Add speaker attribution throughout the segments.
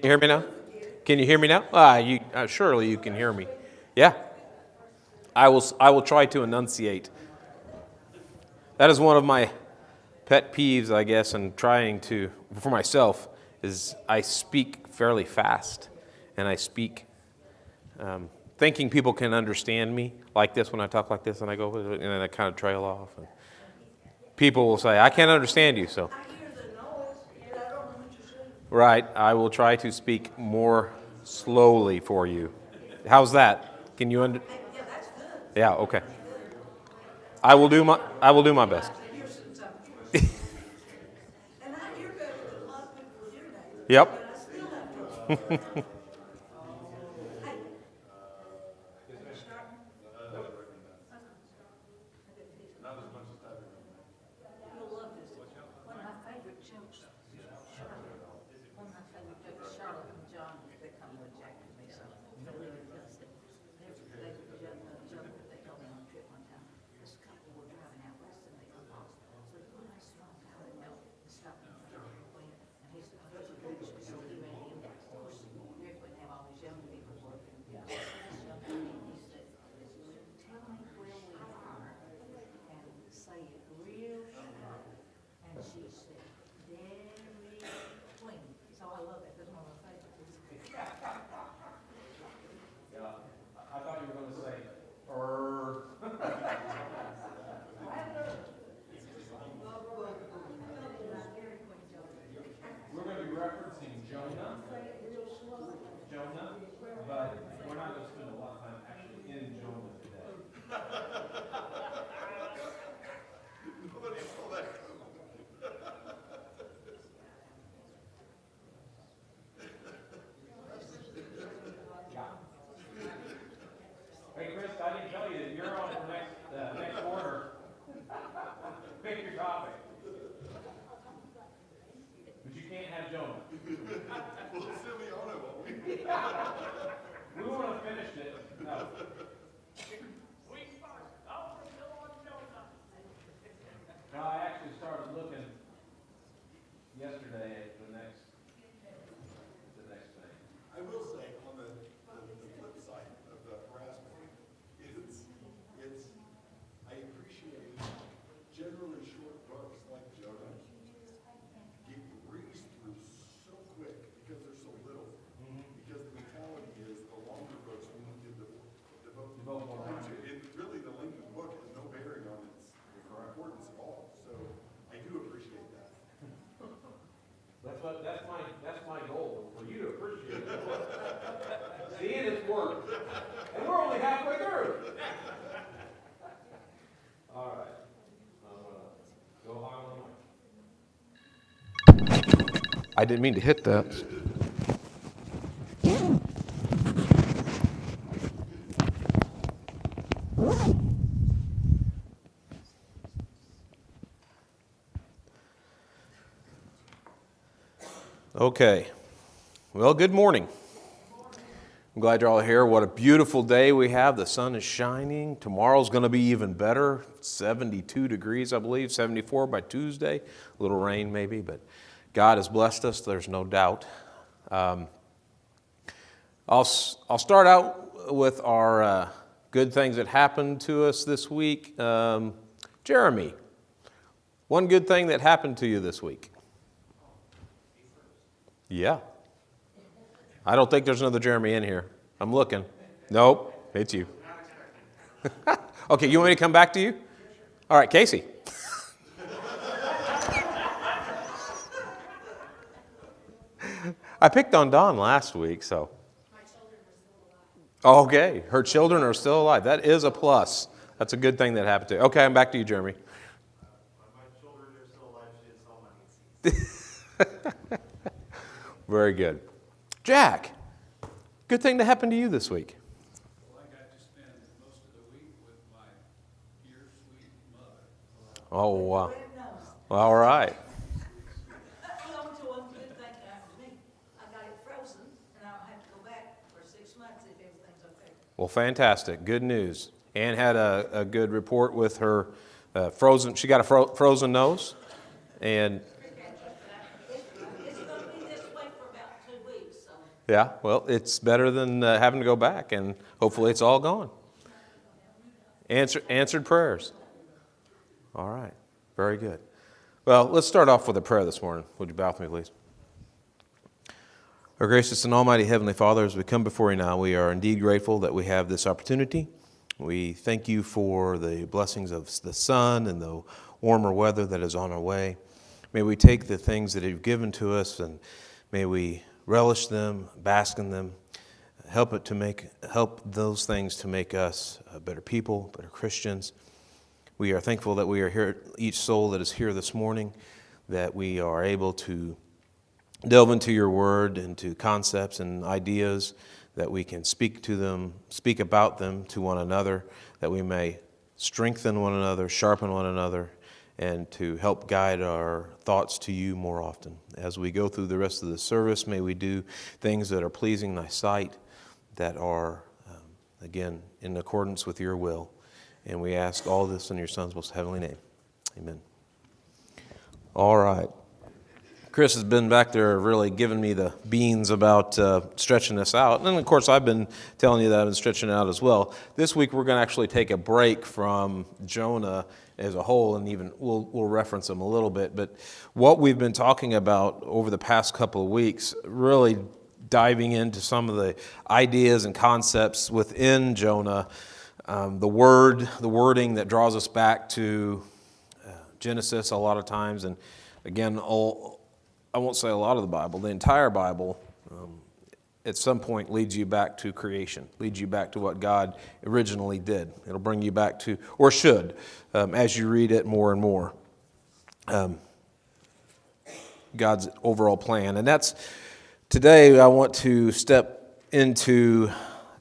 Speaker 1: You hear me now? Can you hear me now? Surely you can hear me. Yeah. I will try to enunciate. That is one of my pet peeves, I guess, and trying to, for myself, is I speak fairly fast. And I speak thinking people can understand me like this when I talk like this, and I go, and then I kind of trail off. And people will say, I can't understand you, so. Right, I will try to speak more slowly for you. How's that? Can you Yeah, okay. I will do my best. Yep. I thought you were going to say, We're going to be referencing Jonah, but we're not going to spend a lot of time actually in Jonah today. Nobody saw that. Hey, Chris, I didn't tell you that you're on the next order. Pick your topic. But you can't have Jonah. We'll still be on it, won't we? We want to finish it. No. No, I actually started looking yesterday at the next thing.
Speaker 2: I will say on the flip side of the harassment I appreciate generally short books like Jonah get breezed through so quick because there's so little. Because the mentality is the longer books we need to devote more time to. Really, the length of the book has no bearing on its importance at all. So I do appreciate that.
Speaker 1: That's my goal, for you to appreciate it. Seeing its work. And we're only halfway through. All right. Go on the mic. I didn't mean to hit that. Okay. Well, good morning. I'm glad you're all here. What a beautiful day we have. The sun is shining. Tomorrow's going to be even better. 72 degrees, I believe, 74 by Tuesday. A little rain maybe, but God has blessed us. There's no doubt. I'll start out with our good things that happened to us this week. Jeremy, one good thing that happened to you this week. Yeah. I don't think there's another Jeremy in here. I'm looking. Nope, it's you. Okay, you want me to come back to you? All right, Casey. I picked on Dawn last week, so.
Speaker 3: My children are still alive.
Speaker 1: Okay, her children are still alive. That is a plus. That's a good thing that happened to you. Okay, I'm back to you, Jeremy.
Speaker 2: My children are still alive. She didn't sell my seats.
Speaker 1: Very good. Jack, good thing to happen to you this week.
Speaker 4: Well, I got to spend most of the week with my dear, sweet mother.
Speaker 1: Oh, wow. All right.
Speaker 5: One good thing happened to me. I got it frozen, and I don't have to go back for 6 months if everything's okay.
Speaker 1: Well, fantastic. Good news. Ann had a good report with her frozen. She got a frozen nose, and
Speaker 5: It's going to be this way for about 2 weeks, so
Speaker 1: Yeah, well, it's better than having to go back, and hopefully it's all gone. Answered prayers. All right, very good. Well, let's start off with a prayer this morning. Would you bow with me, please? Our gracious and almighty Heavenly Father, as we come before you now, we are indeed grateful that we have this opportunity. We thank you for the blessings of the sun and the warmer weather that is on our way. May we take the things that you've given to us and may we relish them, bask in them, help those things to make us better people, better Christians. We are thankful that we are here, each soul that is here this morning, that we are able to delve into your word, into concepts and ideas, that we can speak about them to one another, that we may strengthen one another, sharpen one another, and to help guide our thoughts to you more often. As we go through the rest of the service, may we do things that are pleasing in thy sight, that are, again, in accordance with your will. And we ask all this in your Son's most heavenly name. Amen. All right. Chris has been back there really giving me the beans about stretching this out. And of course, I've been telling you that I've been stretching it out as well. This week, we're going to actually take a break from Jonah as a whole, and even we'll reference him a little bit. But what we've been talking about over the past couple of weeks, really diving into some of the ideas and concepts within Jonah, the wording that draws us back to Genesis a lot of times, and again, I won't say a lot of the Bible, the entire Bible at some point leads you back to creation, leads you back to what God originally did. It'll bring you back to, or should, as you read it more and more, God's overall plan. And that's, today I want to step into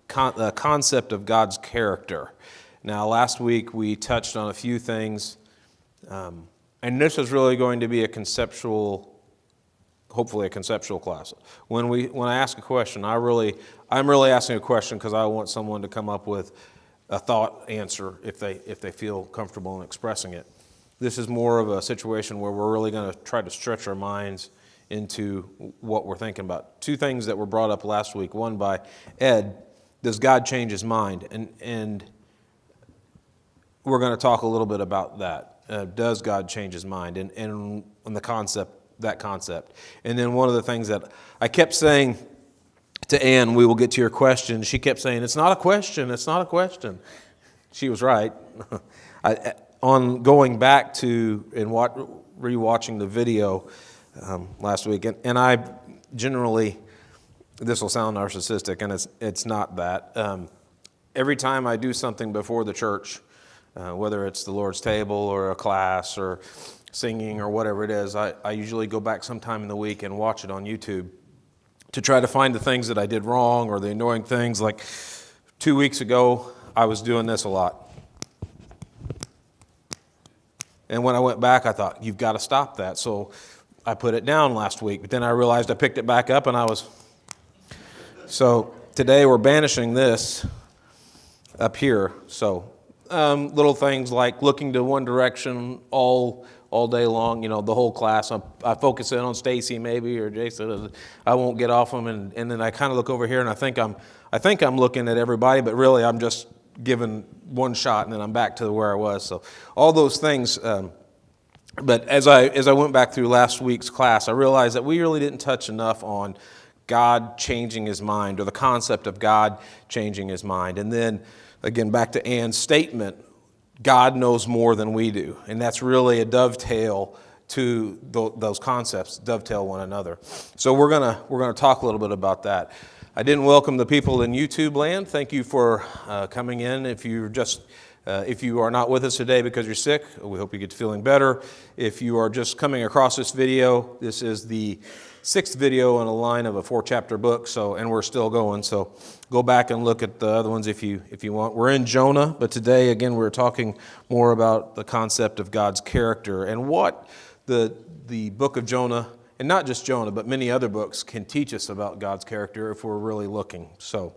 Speaker 1: the concept of God's character. Now, last week we touched on a few things, and this is really going to be hopefully a conceptual class. When I ask a question, I'm really asking a question because I want someone to come up with a thought answer if they feel comfortable in expressing it. This is more of a situation where we're really going to try to stretch our minds into what we're thinking about. Two things that were brought up last week. One by Ed, does God change his mind? And we're going to talk a little bit about that. Does God change his mind? And the concept. That concept. And then one of the things that I kept saying to Ann, we will get to your question. She kept saying, it's not a question, it's not a question. She was right. On going back to and rewatching the video last week, and I generally, this will sound narcissistic, and it's not that. Every time I do something before the church, whether it's the Lord's table or a class or singing or whatever it is, I usually go back sometime in the week and watch it on YouTube to try to find the things that I did wrong or the annoying things. Like 2 weeks ago, I was doing this a lot. And when I went back, I thought, you've got to stop that. So I put it down last week, but then I realized I picked it back up and so today we're banishing this up here. So little things like looking to one direction all day long, the whole class. I focus in on Stacy maybe or Jason. I won't get off them, and then I kind of look over here and I think I'm looking at everybody, but really I'm just giving one shot and then I'm back to where I was. So all those things. But as I went back through last week's class, I realized that we really didn't touch enough on God changing his mind or the concept of God changing his mind. And then again, back to Ann's statement. God knows more than we do, and that's really a dovetail to those concepts, dovetail one another. So we're gonna talk a little bit about that. I didn't welcome the people in YouTube land. Thank you for coming in. If you are not with us today because you're sick, we hope you get to feeling better. If you are just coming across this video, this is the 6th video in a line of a 4-chapter book, and we're still going. So go back and look at the other ones if you want. We're in Jonah, but today, again, we're talking more about the concept of God's character and what the book of Jonah, and not just Jonah, but many other books, can teach us about God's character if we're really looking. So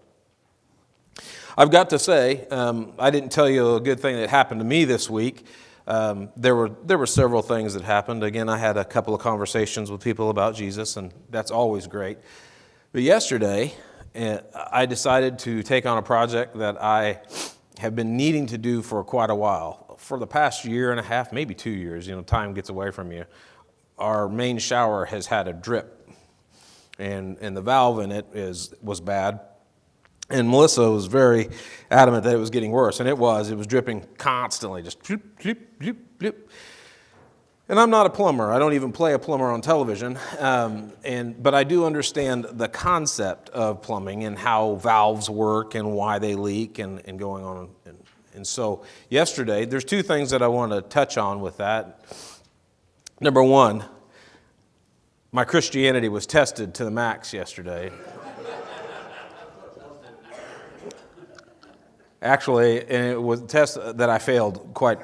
Speaker 1: I've got to say, I didn't tell you a good thing that happened to me this week. There were several things that happened. Again, I had a couple of conversations with people about Jesus, and that's always great. But yesterday, I decided to take on a project that I have been needing to do for quite a while. For the past year and a half, maybe 2 years, time gets away from you. Our main shower has had a drip, and the valve in it was bad. And Melissa was very adamant that it was getting worse, and it was dripping constantly, just bloop, bloop, bloop, bloop. And I'm not a plumber. I don't even play a plumber on television, but I do understand the concept of plumbing and how valves work and why they leak and going on. And so yesterday, there's two things that I want to touch on with that. Number one, my Christianity was tested to the max yesterday. Actually, and it was a test that I failed quite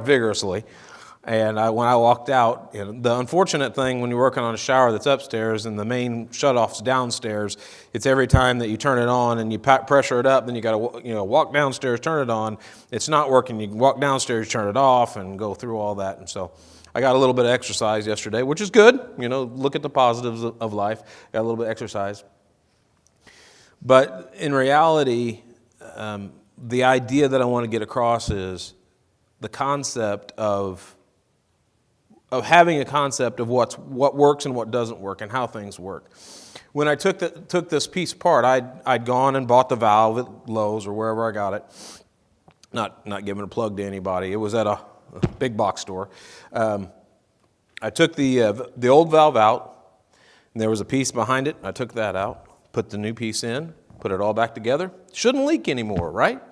Speaker 1: vigorously. And when I walked out, the unfortunate thing when you're working on a shower that's upstairs and the main shutoff's downstairs, it's every time that you turn it on and you pressure it up, then you got to walk downstairs, turn it on. It's not working. You can walk downstairs, turn it off, and go through all that. And so I got a little bit of exercise yesterday, which is good. Look at the positives of life. Got a little bit of exercise. But in reality, the idea that I want to get across is the concept of having a concept of what works and what doesn't work and how things work. When I took this piece apart, I'd gone and bought the valve at Lowe's or wherever I got it. Not giving a plug to anybody. It was at a big box store. I took the old valve out, and there was a piece behind it. I took that out, put the new piece in, put it all back together. Shouldn't leak anymore, right?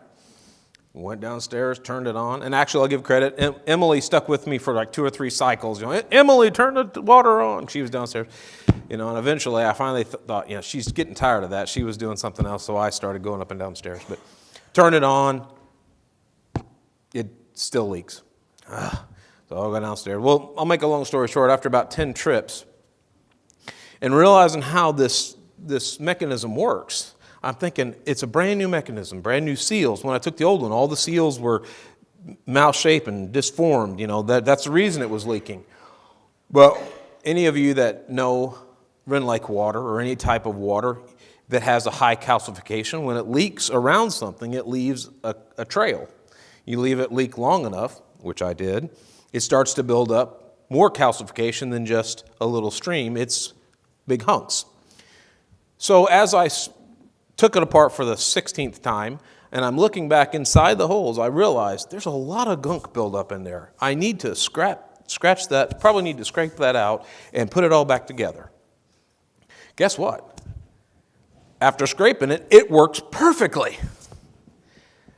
Speaker 1: Went downstairs, turned it on, and actually I'll give credit. Emily stuck with me for like 2 or 3 cycles. Emily, turn the water on. She was downstairs, and eventually I finally thought, she's getting tired of that. She was doing something else, so I started going up and downstairs. But turn it on, it still leaks. So I'll go downstairs. Well, I'll make a long story short. After about 10 trips, and realizing how this mechanism works, I'm thinking it's a brand new mechanism, brand new seals. When I took the old one, all the seals were mouse-shaped and disformed. That's the reason it was leaking. Well, any of you that know Rend Lake water or any type of water that has a high calcification, when it leaks around something, it leaves a trail. You leave it leak long enough, which I did, it starts to build up more calcification than just a little stream. It's big hunks. So as I took it apart for the 16th time, and I'm looking back inside the holes, I realized there's a lot of gunk built up in there. I need to scratch that, probably need to scrape that out and put it all back together. Guess what? After scraping it, it works perfectly.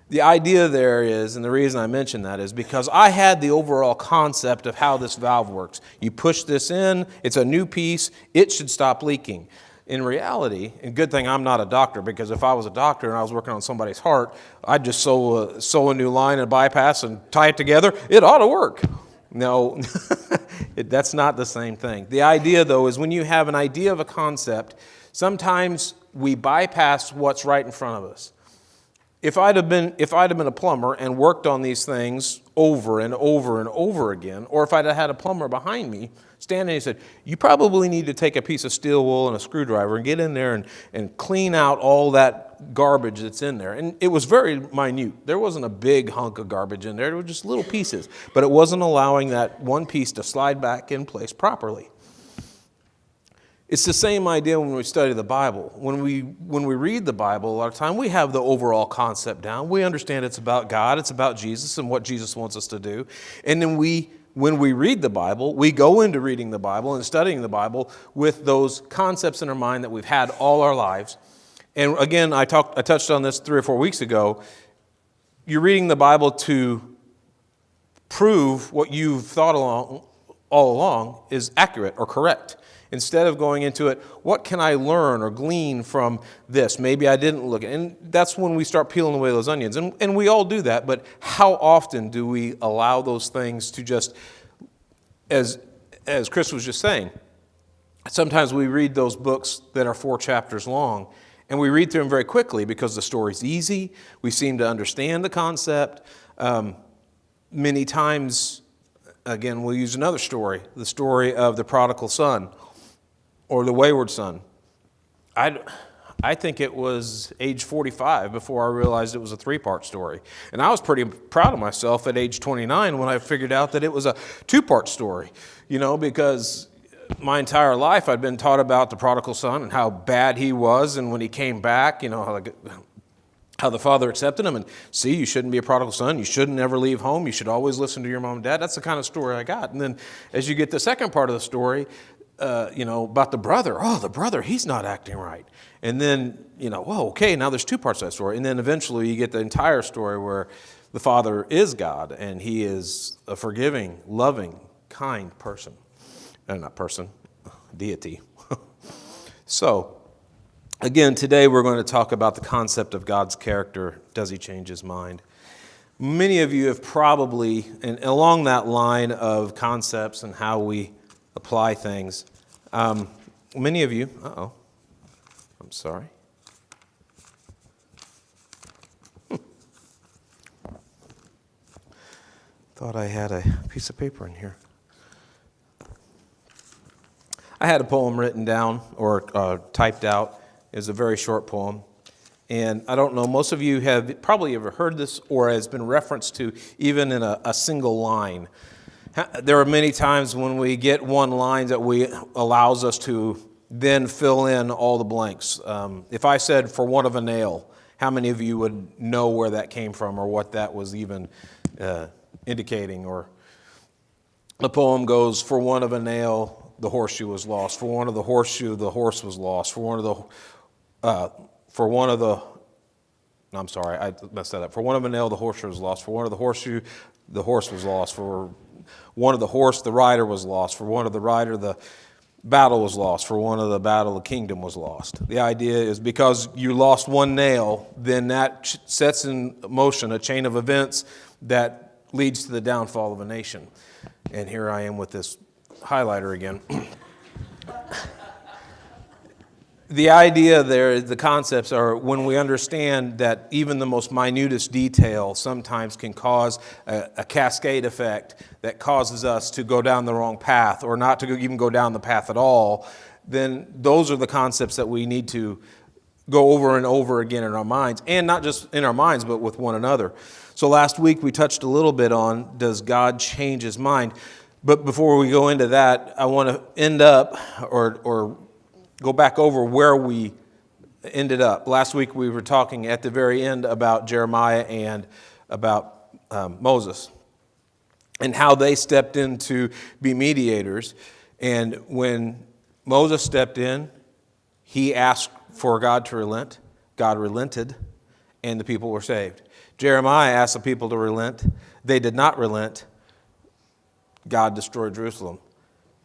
Speaker 1: The idea there is, and the reason I mention that is because I had the overall concept of how this valve works. You push this in, it's a new piece, it should stop leaking. In reality, and good thing I'm not a doctor, because if I was a doctor and I was working on somebody's heart, I'd just sew a new line and bypass and tie it together. It ought to work. No, that's not the same thing. The idea, though, is when you have an idea of a concept, sometimes we bypass what's right in front of us. If I'd have been a plumber and worked on these things over and over and over again, or if I'd have had a plumber behind me standing and said, you probably need to take a piece of steel wool and a screwdriver and get in there and clean out all that garbage that's in there. And it was very minute. There wasn't a big hunk of garbage in there. There were just little pieces. But it wasn't allowing that one piece to slide back in place properly. It's the same idea when we study the Bible. When we read the Bible, a lot of time we have the overall concept down. We understand it's about God, it's about Jesus and what Jesus wants us to do. And then when we read the Bible, we go into reading the Bible and studying the Bible with those concepts in our mind that we've had all our lives. And again, I touched on this 3 or 4 weeks ago. You're reading the Bible to prove what you've thought all along is accurate or correct. Instead of going into it, what can I learn or glean from this? Maybe I didn't look at it. And that's when we start peeling away those onions. And we all do that, but how often do we allow those things to just, as Chris was just saying, sometimes we read those books that are 4 chapters long, and we read through them very quickly because the story's easy. We seem to understand the concept. Many times, again, we'll use another story, the story of the prodigal son, or the wayward son. I think it was age 45 before I realized it was a 3-part story. And I was pretty proud of myself at age 29 when I figured out that it was a 2-part story, because my entire life I'd been taught about the prodigal son and how bad he was, and when he came back, how the father accepted him, and see, you shouldn't be a prodigal son, you shouldn't ever leave home, you should always listen to your mom and dad. That's the kind of story I got. And then as you get the second part of the story, about the brother, he's not acting right. And then, whoa, okay, now there's 2 parts of that story. And then eventually you get the entire story where the father is God, and he is a forgiving, loving, kind person. Not person, deity. So, again, today we're going to talk about the concept of God's character. Does he change his mind? Many of you have probably, and along that line of concepts and how we apply things, many of you, I'm sorry. Thought I had a piece of paper in here. I had a poem written down or typed out. It's a very short poem. And I don't know, most of you have probably ever heard this or has been referenced to even in a single line. There are many times when we get one line that allows us to then fill in all the blanks. If I said "for want of a nail," how many of you would know where that came from or what that was even indicating? Or the poem goes, "For want of a nail, the horseshoe was lost. For want of the horseshoe, the horse was lost. For one of the I messed that up. For one of a nail, the horseshoe was lost. For one of the horseshoe, the horse was lost. For one of the horse, the rider was lost. For one of the rider, the battle was lost. For one of the battle, the kingdom was lost." The idea is because you lost one nail, then that sets in motion a chain of events that leads to the downfall of a nation. And here I am with this highlighter again. The idea there, the concepts are when we understand that even the most minutest detail sometimes can cause a cascade effect that causes us to go down the wrong path or not to even go down the path at all, then those are the concepts that we need to go over and over again in our minds, and not just in our minds, but with one another. So last week we touched a little bit on, does God change his mind? But before we go into that, I want to end up or go back over where we ended up. Last week we were talking at the very end about Jeremiah and about Moses and how they stepped in to be mediators. And when Moses stepped in, he asked for God to relent. God relented, and the people were saved. Jeremiah asked the people to relent. They did not relent. God destroyed Jerusalem.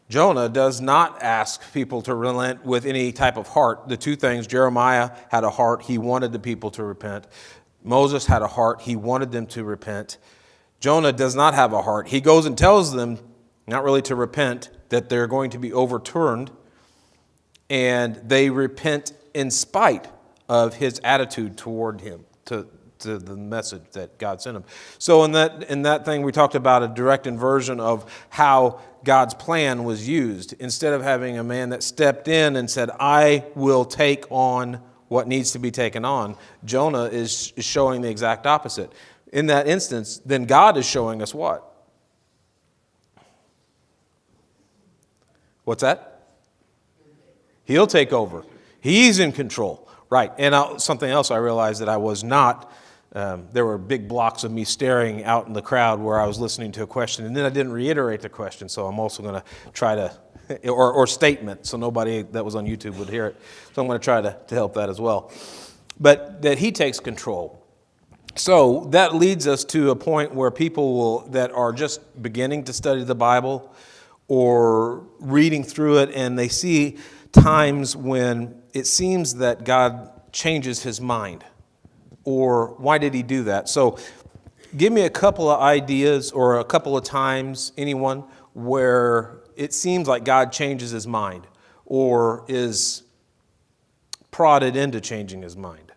Speaker 1: Jonah does not ask people to relent with any type of heart. The 2 things, Jeremiah had a heart. He wanted the people to repent. Moses had a heart. He wanted them to repent. Jonah does not have a heart. He goes and tells them, not really to repent, that they're going to be overturned. And they repent in spite of his attitude toward him, to the message that God sent him. So in that thing, we talked about a direct inversion of how God's plan was used. Instead of having a man that stepped in and said, "I will take on what needs to be taken on," Jonah is showing the exact opposite. In that instance, then God is showing us what? What's that? He'll take over. He's in control. Right. And something else I realized that I was not. There were big blocks of me staring out in the crowd where I was listening to a question, and then I didn't reiterate the question, so I'm also going to try to, or statement, so nobody that was on YouTube would hear it. So I'm going to try to help that as well. But that he takes control. So that leads us to a point where people that are just beginning to study the Bible or reading through it, and they see times when it seems that God changes his mind. Or why did he do that? So give me a couple of ideas or a couple of times, anyone, where it seems like God changes his mind or is prodded into changing his mind.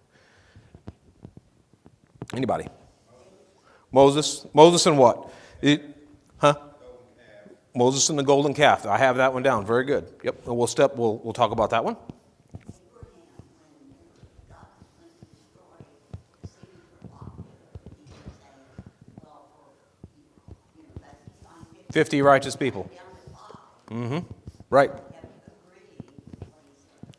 Speaker 1: Anybody? Moses? Moses and what? Moses and the golden calf. I have that one down. Very good. Yep. We'll talk about that one. 50 righteous people. Right.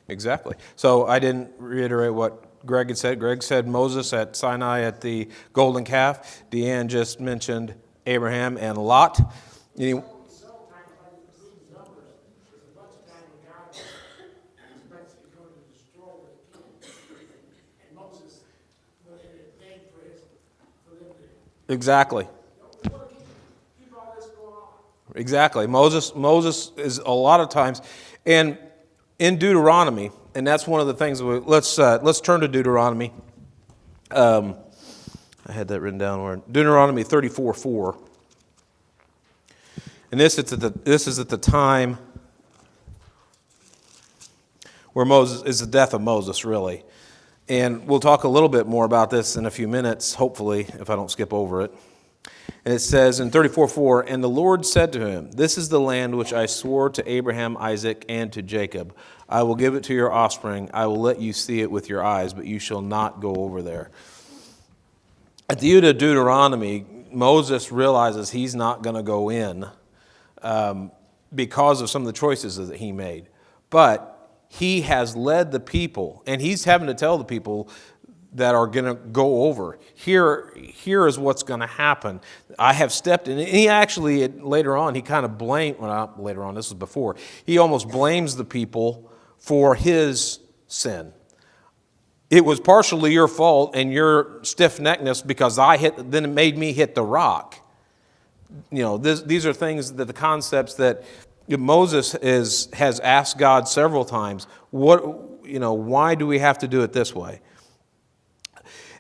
Speaker 1: Exactly. So I didn't reiterate what Greg had said. Greg said Moses at Sinai at the golden calf. Deanne just mentioned Abraham and Lot. Any- Exactly. Exactly. Moses is a lot of times, and in Deuteronomy, and that's one of the things. Let's turn to Deuteronomy. I had that written down. Where Deuteronomy 34:4, and this is at the time where Moses is the death of Moses, really, and we'll talk a little bit more about this in a few minutes, hopefully, if I don't skip over it. And it says in 34:4, and the Lord said to him, this is the land which I swore to Abraham, Isaac, and to Jacob. I will give it to your offspring. I will let you see it with your eyes, but you shall not go over there. At the end of Deuteronomy, Moses realizes he's not going to go in because of some of the choices that he made. But he has led the people, and he's having to tell the people that are going to go over. Here is what's going to happen. I have stepped in. And he actually, later on, he kind of blamed, well, not later on, this was before, he almost blames the people for his sin. It was partially your fault and your stiff-neckedness because then it made me hit the rock. You know, these are things that the concepts that Moses has asked God several times. Why do we have to do it this way?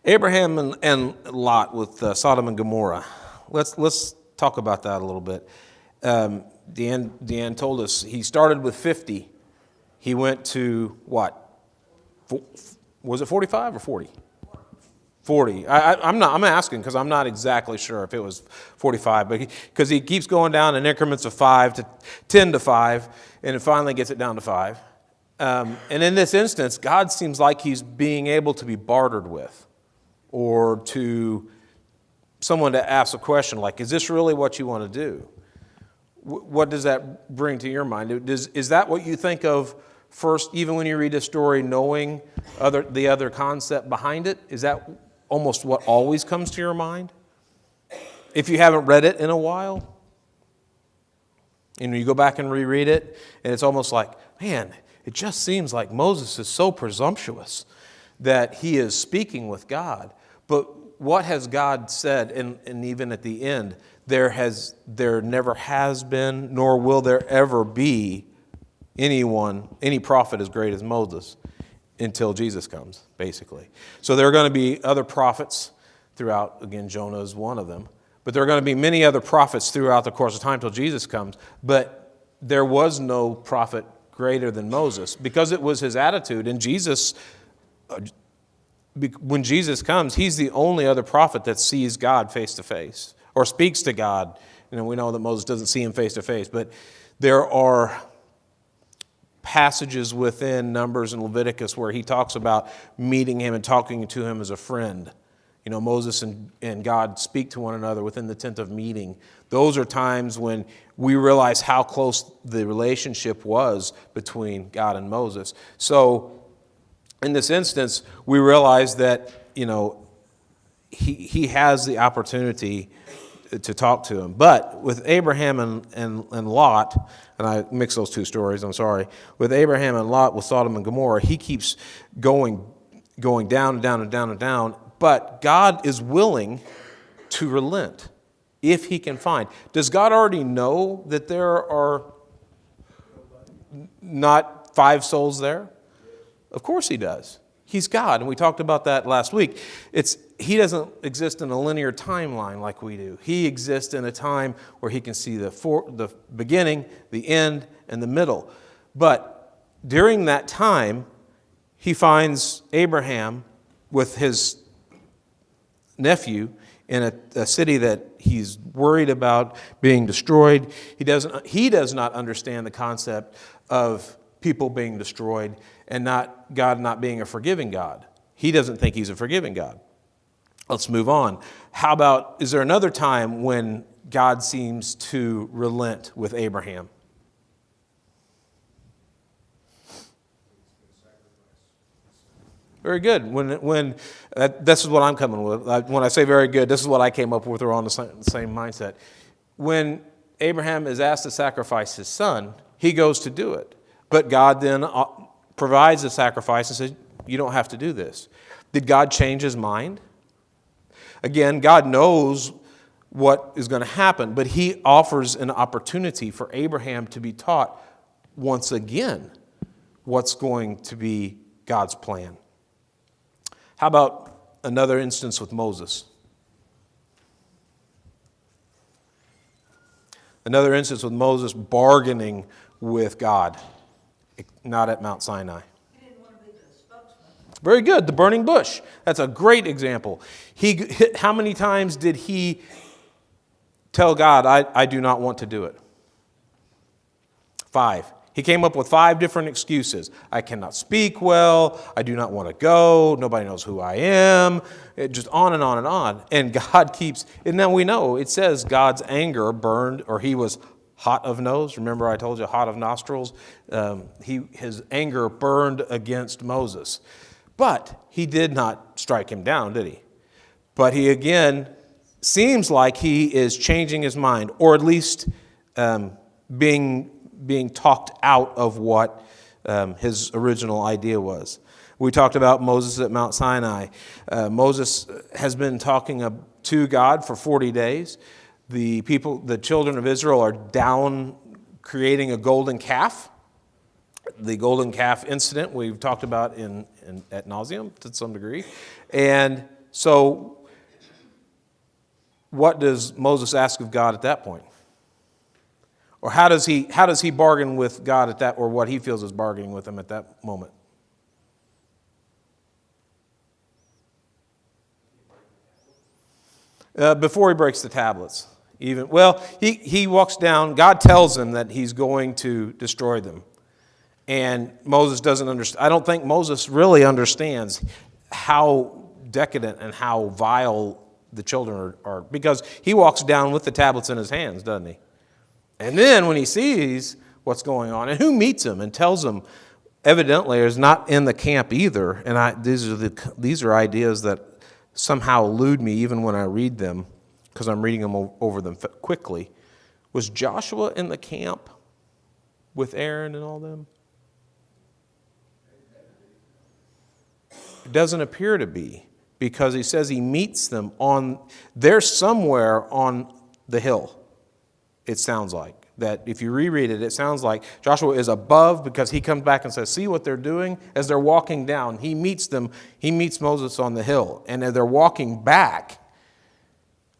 Speaker 1: Abraham and Lot with Sodom and Gomorrah. Let's talk about that a little bit. Deanne told us he started with 50. He went to what? Was it 45 or 40? 40. I'm asking because I'm not exactly sure if it was 45, but because he keeps going down in increments of 5 to 10 to 5, and it finally gets it down to 5. And in this instance, God seems like he's being able to be bartered with, or to someone to ask a question like, is this really what you want to do? What does that bring to your mind? Is that what you think of first, even when you read a story, knowing the other concept behind it? Is that almost what always comes to your mind? If you haven't read it in a while, and you go back and reread it, and it's almost like, man, it just seems like Moses is so presumptuous that he is speaking with God. But what has God said, and even at the end, there never has been, nor will there ever be any prophet as great as Moses until Jesus comes, basically. So there are going to be other prophets throughout, again, Jonah is one of them, but there are going to be many other prophets throughout the course of time until Jesus comes, but there was no prophet greater than Moses because it was his attitude, and when Jesus comes, he's the only other prophet that sees God face to face or speaks to God. We know that Moses doesn't see him face to face, but there are passages within Numbers and Leviticus where he talks about meeting him and talking to him as a friend. Moses and God speak to one another within the tent of meeting. Those are times when we realize how close the relationship was between God and Moses. So in this instance, we realize that, he has the opportunity to talk to him. But with Abraham and Lot, and I mix those two stories, I'm sorry. With Abraham and Lot with Sodom and Gomorrah, he keeps going down and down and down and down. But God is willing to relent if he can find. Does God already know that there are not 5 souls there? Of course he does. He's God, and we talked about that last week. He doesn't exist in a linear timeline like we do. He exists in a time where he can see the beginning, the end, and the middle. But during that time, he finds Abraham with his nephew in a city that he's worried about being destroyed. He does not understand the concept of people being destroyed and God not being a forgiving God. He doesn't think he's a forgiving God. Let's move on. How about, is there another time when God seems to relent with Abraham? Very good. This is what I'm coming with. When I say very good, this is what I came up with. We're on the same mindset. When Abraham is asked to sacrifice his son, he goes to do it. But God then provides the sacrifice and says, you don't have to do this. Did God change his mind? Again, God knows what is going to happen, but he offers an opportunity for Abraham to be taught once again what's going to be God's plan. How about another instance with Moses? Another instance with Moses bargaining with God, not at Mount Sinai.
Speaker 5: He didn't want to be the spokesman.
Speaker 1: Very good, the burning bush. That's a great example. How many times did he tell God, I do not want to do it? 5. He came up with 5 different excuses. I cannot speak well. I do not want to go. Nobody knows who I am. Just on and on and on. And God keeps, and then we know, it says God's anger burned, or he was hot of nose. Remember I told you hot of nostrils? His anger burned against Moses. But he did not strike him down, did he? But he again seems like he is changing his mind, or at least being talked out of what his original idea was. We talked about Moses at Mount Sinai. Moses has been talking to God for 40 days. The children of Israel are down creating a golden calf. The golden calf incident we've talked about at nauseum to some degree. And so what does Moses ask of God at that point? Or how does he bargain with God at that, or what he feels is bargaining with him at that moment? Before he breaks the tablets. He walks down. God tells him that he's going to destroy them. And Moses doesn't understand. I don't think Moses really understands how decadent and how vile the children are, because he walks down with the tablets in his hands, doesn't he? And then when he sees what's going on, and who meets him and tells him, evidently is not in the camp either, and these are ideas that somehow elude me even when I read them, because I'm reading them over them quickly. Was Joshua in the camp with Aaron and all them? It doesn't appear to be, because he says he meets them they're somewhere on the hill. It sounds like that. If you reread it, it sounds like Joshua is above, because he comes back and says, see what they're doing? As they're walking down, he meets them. He meets Moses on the hill. And as they're walking back,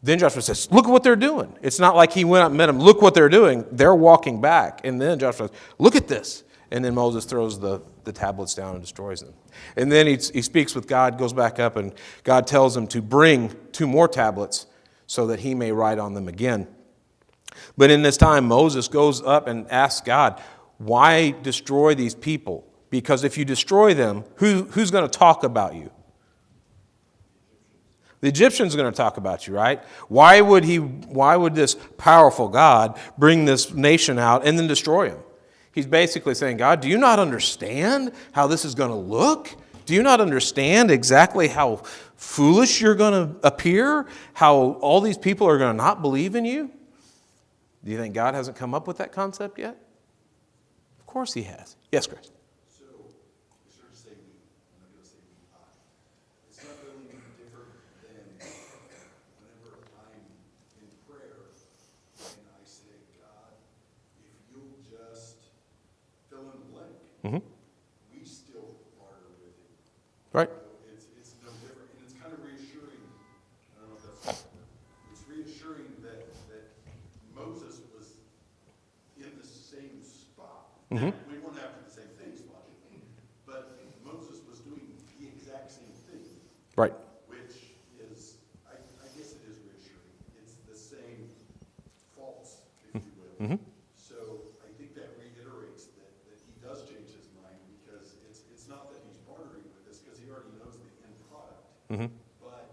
Speaker 1: then Joshua says, look at what they're doing. It's not like he went up and met them. Look what they're doing. They're walking back. And then Joshua says, look at this. And then Moses throws the tablets down and destroys them. And then he speaks with God, goes back up, and God tells him to bring 2 more tablets so that he may write on them again. But in this time, Moses goes up and asks God, why destroy these people? Because if you destroy them, who's going to talk about you? The Egyptians are going to talk about you, right? Why would this powerful God bring this nation out and then destroy them? He's basically saying, God, do you not understand how this is going to look? Do you not understand exactly how foolish you're going to appear? How all these people are going to not believe in you? Do you think God hasn't come up with that concept yet? Of course he has. Yes, Chris.
Speaker 2: So, we sort of say we, I'm not going to say we, it's not really any different than whenever I'm in prayer and I say, God, if you'll just fill in the blank, we still barter with him.
Speaker 1: Right.
Speaker 2: It's no different, and it's kind of reassuring. I don't know if that's the word. It's reassuring that Moses was in the same spot. We weren't after the same things, but Moses was doing the exact same thing.
Speaker 1: Right.
Speaker 2: Which is, I guess it is reassuring. It's the same faults, if you will. So I think that reiterates that he does change his mind, because it's not that he's bartering with this, because he already knows the end product. But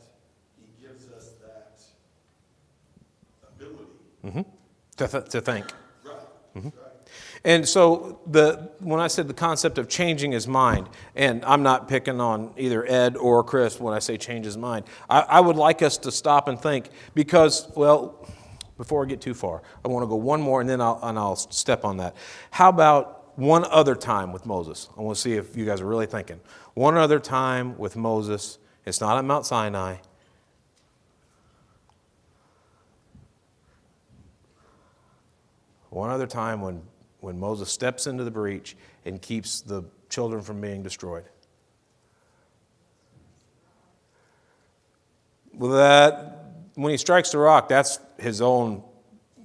Speaker 2: he
Speaker 1: To think.
Speaker 2: Right.
Speaker 1: And so when I said the concept of changing his mind, and I'm not picking on either Ed or Chris when I say change his mind, I would like us to stop and think because, well, before I get too far, I want to go one more and then I'll step on that. How about one other time with Moses? I want to see if you guys are really thinking. One other time with Moses. It's not at Mount Sinai. One other time when Moses steps into the breach and keeps the children from being destroyed. Well, when he strikes the rock, that's his own,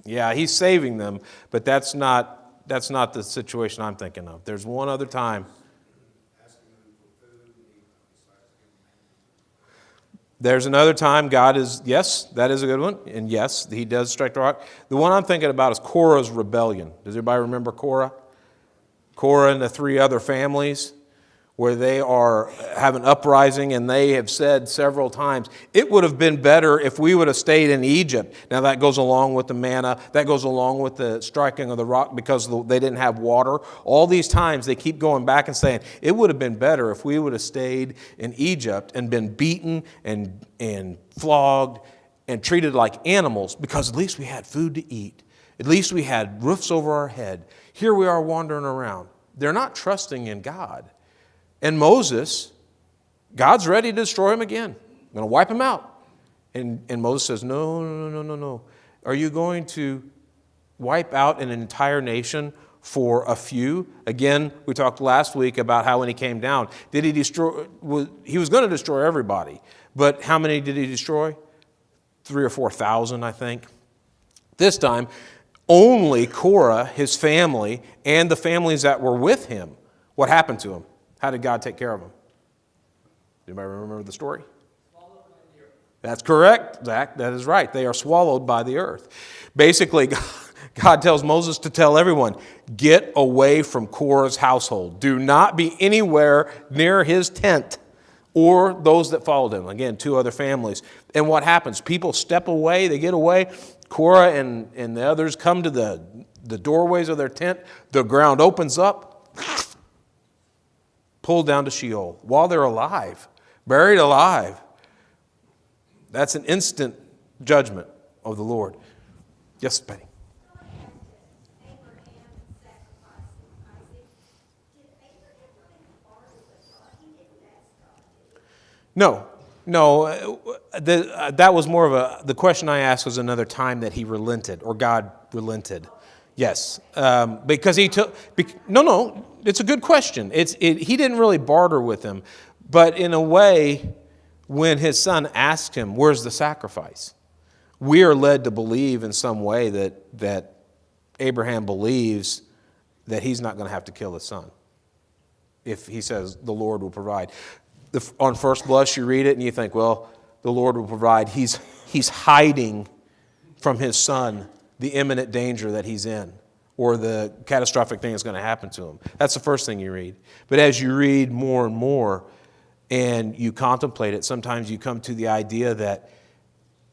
Speaker 1: yeah, he's saving them, but that's not the situation I'm thinking of. There's one other time. There's another time God is, yes, that is a good one. And yes, he does strike the rock. The one I'm thinking about is Korah's rebellion. Does everybody remember Korah? Korah and the 3 other families where they have an uprising, and they have said several times, it would have been better if we would have stayed in Egypt. Now that goes along with the manna, that goes along with the striking of the rock because they didn't have water. All these times they keep going back and saying, it would have been better if we would have stayed in Egypt and been beaten and flogged and treated like animals because at least we had food to eat. At least we had roofs over our head. Here we are wandering around. They're not trusting in God. And Moses, God's ready to destroy him again. I'm going to wipe him out. And Moses says, no. Are you going to wipe out an entire nation for a few? Again, we talked last week about how when he came down, did he destroy? He was going to destroy everybody. But how many did he destroy? 3,000 or 4,000, I think. This time, only Korah, his family, and the families that were with him. What happened to him? How did God take care of them? Anybody remember the story? That's correct, Zach. That is right. They are swallowed by the earth. Basically, God tells Moses to tell everyone, get away from Korah's household. Do not be anywhere near his tent or those that followed him. Again, 2 other families. And what happens? People step away. They get away. Korah and the others come to the doorways of their tent. The ground opens up. Pulled down to Sheol while they're alive, buried alive. That's an instant judgment of the Lord. Yes, Betty. No. That was more of the question I asked was another time that he relented or God relented. Yes, because he took. No. It's a good question. He didn't really barter with him, but in a way, when his son asked him, "Where's the sacrifice?" we are led to believe in some way that Abraham believes that he's not going to have to kill his son. If he says the Lord will provide, on first blush you read it and you think, well, the Lord will provide. He's hiding from his son the imminent danger that he's in, or the catastrophic thing that's going to happen to him. That's the first thing you read. But as you read more and more and you contemplate it, sometimes you come to the idea that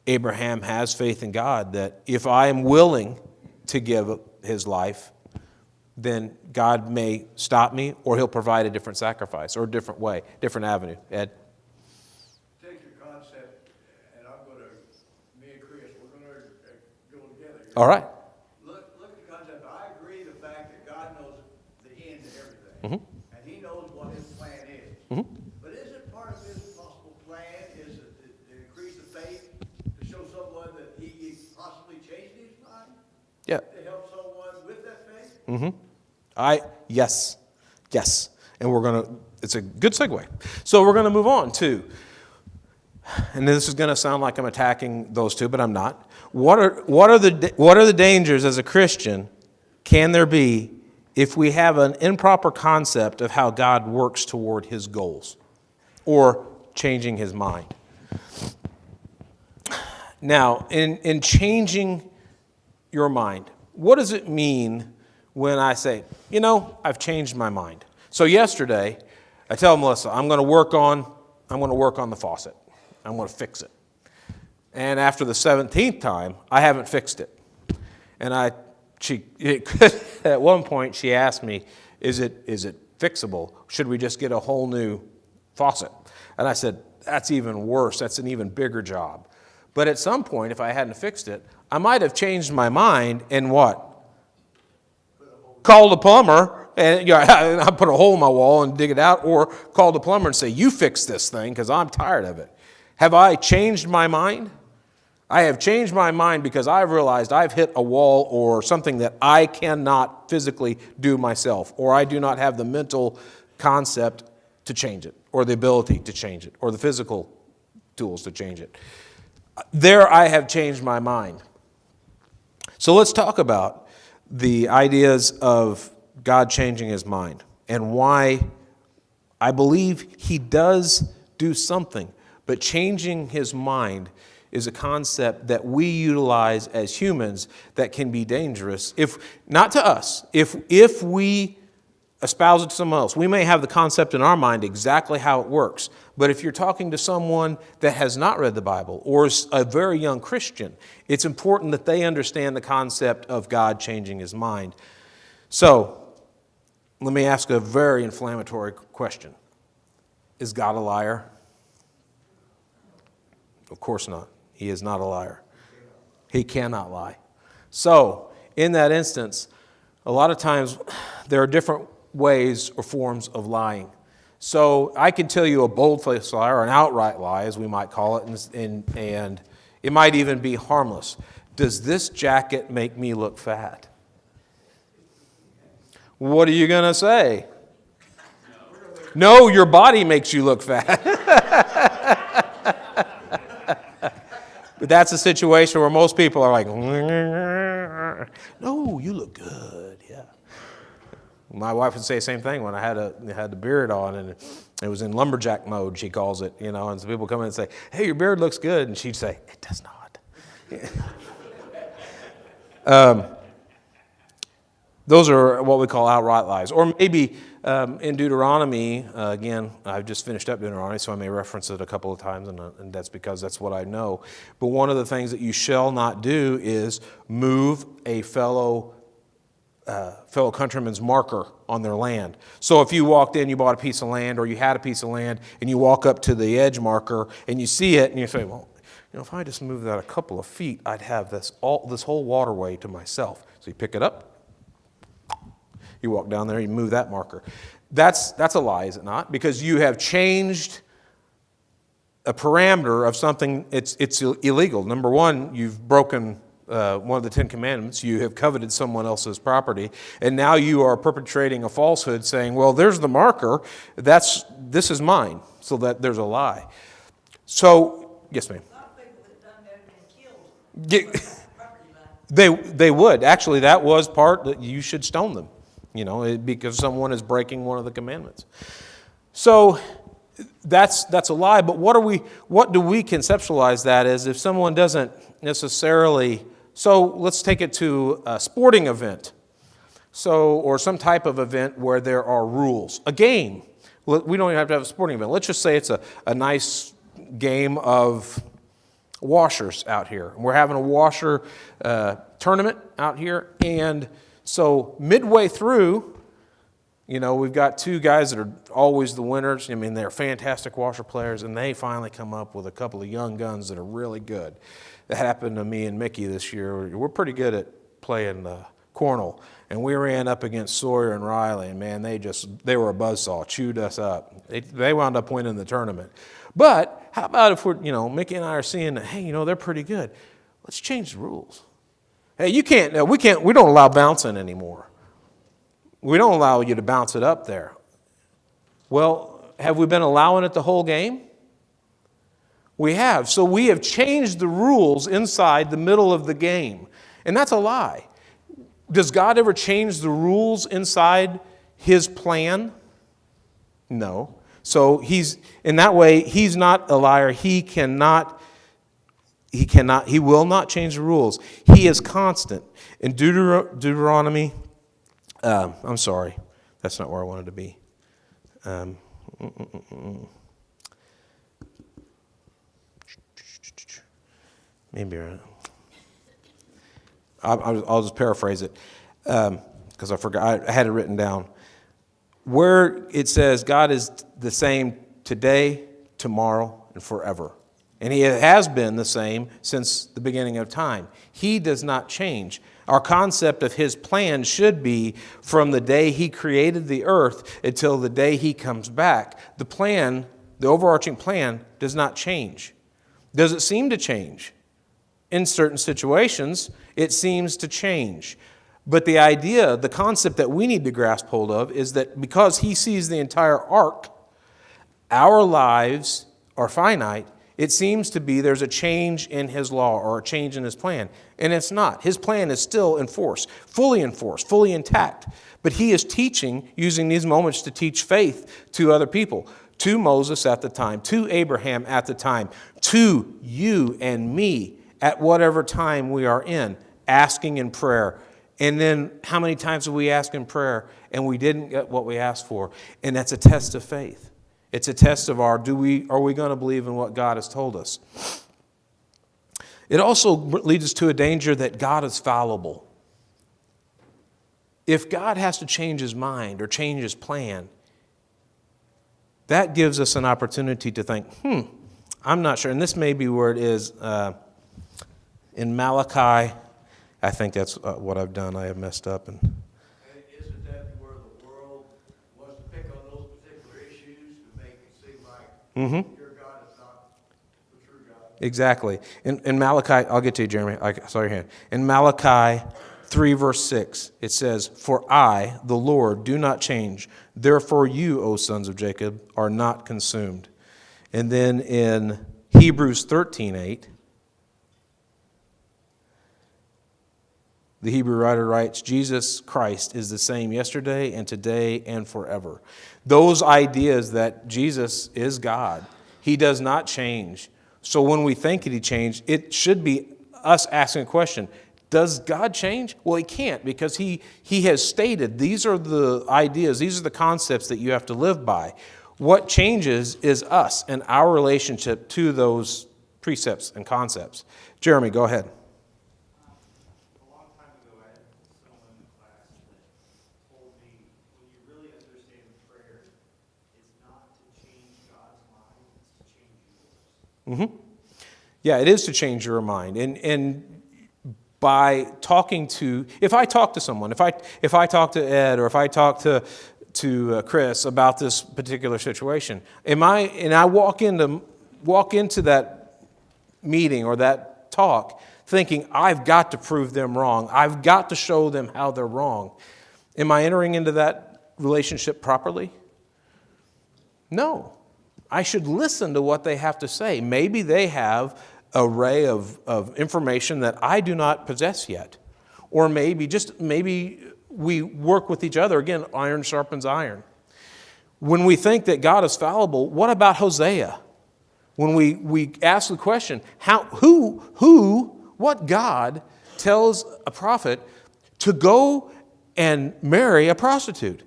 Speaker 1: Abraham has faith in God, that if I am willing to give his life, then God may stop me or he'll provide a different sacrifice or a different way, different avenue. Ed?
Speaker 4: Take your concept, and I'm going to, me and Chris, we're going to go together.
Speaker 1: All right.
Speaker 4: Look at the concept. I agree the fact that God knows the end to everything.
Speaker 1: Mm-hmm.
Speaker 4: And he knows what his plan is.
Speaker 1: Mm-hmm.
Speaker 4: But isn't part of his possible plan is to increase the faith, to show someone that he possibly changed his mind?
Speaker 1: Yeah.
Speaker 4: To help someone with that faith?
Speaker 1: Mm-hmm. Yes. And it's a good segue. So we're going to move on to, and this is going to sound like I'm attacking those two, but I'm not. What are the dangers as a Christian can there be if we have an improper concept of how God works toward his goals or changing his mind? Now, in changing your mind, what does it mean when I say, I've changed my mind? So yesterday, I tell Melissa, I'm going to work on the faucet. I'm going to fix it. And after the 17th time, I haven't fixed it. And at one point she asked me, is it fixable? Should we just get a whole new faucet? And I said, that's even worse. That's an even bigger job. But at some point, if I hadn't fixed it, I might have changed my mind and what? Called a plumber, and I put a hole in my wall and dig it out, or called a plumber and say, you fix this thing because I'm tired of it. Have I changed my mind? I have changed my mind because I've realized I've hit a wall or something that I cannot physically do myself, or I do not have the mental concept to change it, or the ability to change it, or the physical tools to change it. There I have changed my mind. So let's talk about the ideas of God changing his mind and why I believe he does do something, but changing his mind is a concept that we utilize as humans that can be dangerous, if not to us, if we espouse it to someone else. We may have the concept in our mind exactly how it works, but if you're talking to someone that has not read the Bible or is a very young Christian, it's important that they understand the concept of God changing his mind. So, let me ask a very inflammatory question. Is God a liar? Of course not. He is not a liar. He cannot lie. So, in that instance, a lot of times there are different ways or forms of lying. So I can tell you a bold-faced lie or an outright lie, as we might call it, and it might even be harmless. Does this jacket make me look fat? What are you going to say? No, your body makes you look fat. But that's a situation where most people are like, no, you look good, yeah. My wife would say the same thing when I had the beard on, and it was in lumberjack mode, she calls it, and so people come in and say, hey, your beard looks good, and she'd say, it does not. Those are what we call outright lies. Or maybe in Deuteronomy, again, I've just finished up Deuteronomy, so I may reference it a couple of times, and that's because that's what I know. But one of the things that you shall not do is move a fellow countryman's marker on their land. So if you walked in, you bought a piece of land, or you had a piece of land, and you walk up to the edge marker, and you see it, and you say, well, if I just move that a couple of feet, I'd have this whole waterway to myself. So you pick it up, you walk down there, you move that marker. That's a lie, is it not? Because you have changed a parameter of something. It's illegal. Number one, you've broken one of the 10 Commandments. You have coveted someone else's property, and now you are perpetrating a falsehood, saying, "Well, there's the marker. This is mine." So that there's a lie. So yes, ma'am.
Speaker 5: A lot of people that done that have been killed.
Speaker 1: They would. Actually, that was part that you should stone them, because someone is breaking one of the commandments. So that's a lie. But what do we conceptualize that as if someone doesn't necessarily? So let's take it to a sporting event. Or some type of event where there are rules. A game. We don't even have to have a sporting event. Let's just say it's a nice game of washers out here. We're having a washer tournament out here, and so midway through, we've got two guys that are always the winners. I mean, they're fantastic washer players, and they finally come up with a couple of young guns that are really good. That happened to me and Mickey this year. We're pretty good at playing Cornell, and we ran up against Sawyer and Riley, and man, they were a buzzsaw, chewed us up. They wound up winning the tournament. But how about if Mickey and I are seeing that, hey, they're pretty good. Let's change the rules. Hey, we don't allow bouncing anymore. We don't allow you to bounce it up there. Well, have we been allowing it the whole game? We have. So we have changed the rules inside the middle of the game. And that's a lie. Does God ever change the rules inside his plan? No. So in that way, he's not a liar. He will not change the rules. He is constant. In Deuteronomy, I'm sorry, that's not where I wanted to be. Maybe I'll just paraphrase it because I forgot. I had it written down. Where it says God is the same today, tomorrow, and forever. And he has been the same since the beginning of time. He does not change. Our concept of his plan should be from the day he created the earth until the day he comes back. The plan, the overarching plan, does not change. Does it seem to change? In certain situations, it seems to change. But the idea, the concept that we need to grasp hold of is that because he sees the entire arc, our lives are finite. It seems to be there's a change in his law or a change in his plan. And it's not. His plan is still in force, fully intact. But he is teaching, using these moments to teach faith to other people, to Moses at the time, to Abraham at the time, to you and me at whatever time we are in, asking in prayer. And then how many times have we asked in prayer and we didn't get what we asked for? And that's a test of faith. It's a test of are we going to believe in what God has told us? It also leads us to a danger that God is fallible. If God has to change his mind or change his plan, that gives us an opportunity to think, I'm not sure. And this may be where it is in Malachi. I think that's what I've done. I have messed up. And
Speaker 4: Isn't that where the world wants to pick on those particular issues to make it seem like your God is not the true God?
Speaker 1: Exactly. In Malachi, I'll get to you, Jeremy. I saw your hand. In Malachi 3, verse 6, it says, "For I, the Lord, do not change. Therefore you, O sons of Jacob, are not consumed." And then in Hebrews 13:8, the Hebrew writer writes, "Jesus Christ is the same yesterday and today and forever." Those ideas that Jesus is God, he does not change. So when we think that he changed, it should be us asking a question, does God change? Well, he can't, because he has stated these are the ideas, these are the concepts that you have to live by. What changes is us and our relationship to those precepts and concepts. Jeremy, go ahead.
Speaker 6: A long time ago, I had someone in the class that told me, when you really understand prayer, it's not to change God's mind, it's to change yours.
Speaker 1: Yeah, it is to change your mind. And by talking to, if I talk to someone, if I talk to Ed, or if I talk to Chris about this particular situation, and I walk into that meeting or that talk thinking I've got to prove them wrong, I've got to show them how they're wrong, am I entering into that relationship properly? No. I should listen to what they have to say. Maybe they have an array of information that I do not possess yet. Or maybe we work with each other. Again, iron sharpens iron. When we think that God is fallible, what about Hosea? When we ask the question, what God tells a prophet to go and marry a prostitute?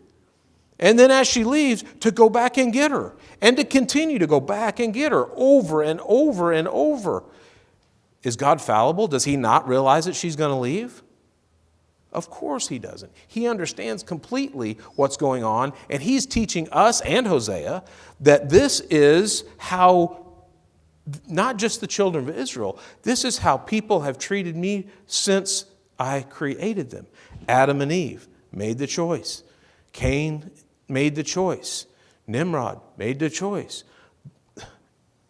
Speaker 1: And then as she leaves, to go back and get her. And to continue to go back and get her over and over and over. Is God fallible? Does he not realize that she's going to leave? Of course he doesn't. He understands completely what's going on. And he's teaching us and Hosea that this is how, not just the children of Israel, this is how people have treated me since I created them. Adam and Eve made the choice. Cain made the choice. Nimrod made the choice.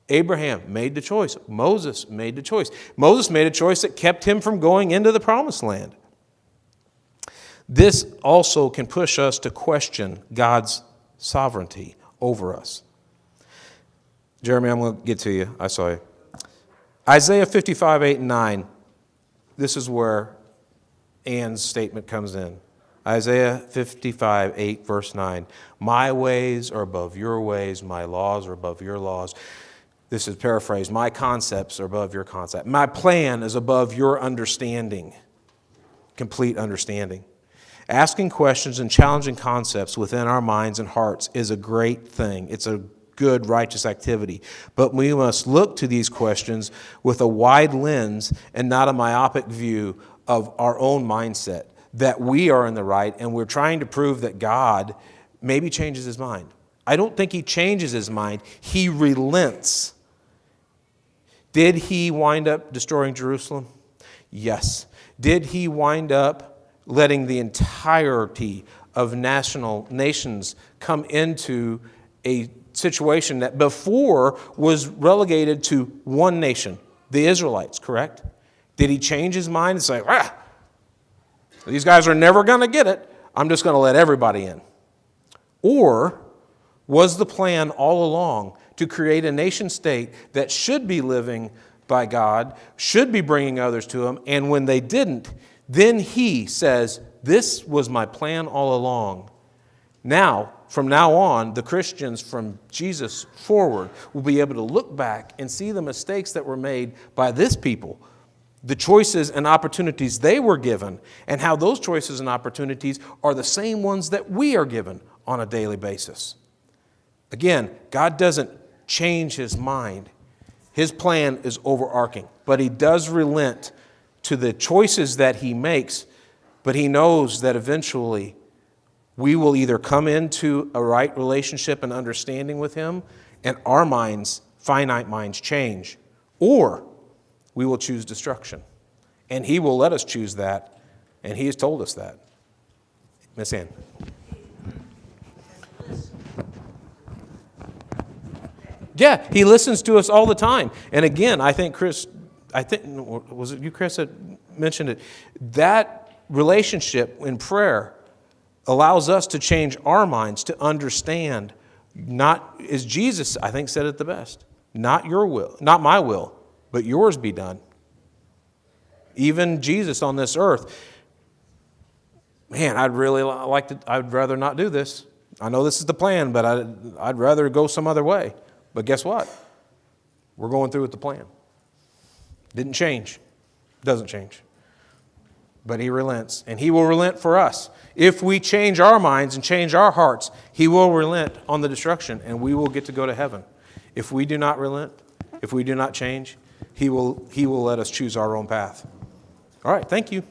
Speaker 1: Abraham made the choice. Moses made the choice. Moses made a choice that kept him from going into the promised land. This also can push us to question God's sovereignty over us. Jeremy, I'm going to get to you. I saw you. Isaiah 55, 8 and 9. This is where Ann's statement comes in. Isaiah 55, 8, verse 9. My ways are above your ways. My laws are above your laws. This is paraphrased. My concepts are above your concept. My plan is above your understanding. Complete understanding. Asking questions and challenging concepts within our minds and hearts is a great thing. It's a good, righteous activity. But we must look to these questions with a wide lens and not a myopic view of our own mindset, that we are in the right, and we're trying to prove that God maybe changes his mind. I don't think he changes his mind. He relents. Did he wind up destroying Jerusalem? Yes. Did he wind up letting the entirety of nations come into a situation that before was relegated to one nation, the Israelites, correct? Did he change his mind and say, these guys are never going to get it, I'm just going to let everybody in? Or was the plan all along to create a nation state that should be living by God, should be bringing others to him, and when they didn't, then he says, this was my plan all along. Now, from now on, the Christians from Jesus forward will be able to look back and see the mistakes that were made by this people, the choices and opportunities they were given, and how those choices and opportunities are the same ones that we are given on a daily basis. Again, God doesn't change his mind. His plan is overarching, but he does relent to the choices that he makes, but he knows that eventually we will either come into a right relationship and understanding with him, and our minds, finite minds, change, or we will choose destruction. And he will let us choose that, and he has told us that. Miss Ann. Yeah, he listens to us all the time. And again, I think, was it you, Chris, that mentioned it? That relationship in prayer allows us to change our minds to understand, not, as Jesus, I think, said it the best, not your will, not my will, but yours be done. Even Jesus on this earth, man, I'd rather not do this. I know this is the plan, but I'd rather go some other way. But guess what? We're going through with the plan. Didn't change. Doesn't change. But he relents, and he will relent for us. If we change our minds and change our hearts, he will relent on the destruction, and we will get to go to heaven. If we do not relent, if we do not change, he will let us choose our own path. All right, thank you.